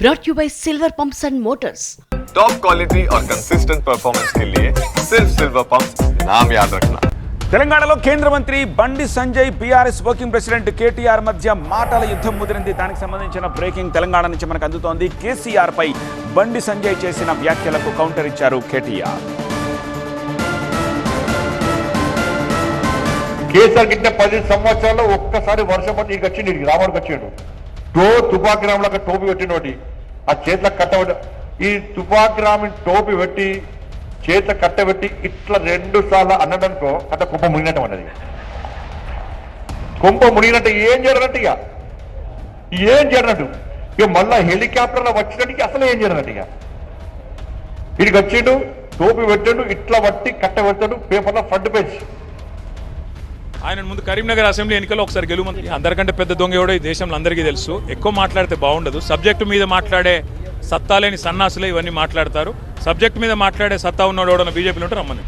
brought you by Silver Pumps and Motors. Top quality और consistent performance के लिए सिर्फ सिल्वर पंप्स, नाम याद रखना। తెలంగాణలో కేంద్ర మంత్రి Bandi Sanjay BRS working president KTR మధ్య మాటల యుద్ధం ముదిరింది. దానికి సంబంధించిన బ్రేకింగ్ తెలంగాణ నుంచి మనకు అందుతోంది. కేసీఆర్ పై బండి సంజయ్ చేసిన వ్యాఖ్యలకు కౌంటర్ ఇచ్చారు కేటీఆర్. కేసీఆర్ గిట్ట 10 సంవత్సరాల్లో ఒక్కసారి వర్షం పట్టి ఇక వచ్చి నీకు రావడానికి వచ్చాడు. తుపాకి రాములకు టోపీ పెట్టినోటి ఆ చేతులకు కట్టబడి ఈ తుపాకి రాముని టోపీ పెట్టి చేత కట్టబెట్టి ఇట్లా 2 సార్లు అన్నదనుకో కథ కుంప మునిగినట్టు అన్నది. కుంప మునిగినట్టు ఏం చేయనట్టు ఏం చేయనట్టు ఇక మళ్ళా హెలికాప్టర్లో వచ్చినట్టుకి అసలు ఏం చేయనట్టు వీడికి వచ్చిండు టోపీ పెట్టాడు ఇట్లా పట్టి కట్టబెడతాడు పేపర్లో ఫ్రంట్ పేజ్. ఆయన ముందు కరీంనగర్ అసెంబ్లీ ఎన్నికల్లో ఒకసారి గెలుమంది. అందరికంటే పెద్ద దొంగ ఎవడో ఈ దేశంలో అందరికీ తెలుసు. ఎక్కువ మాట్లాడితే బాగుండదు. సబ్జెక్టు మీద మాట్లాడే సత్తా లేని సన్నాసులే ఇవన్నీ మాట్లాడతారు. సబ్జెక్ట్ మీద మాట్లాడే సత్తా ఉన్నోడు ఎవడన్నా బీజేపీలో ఉంటే రమ్మని.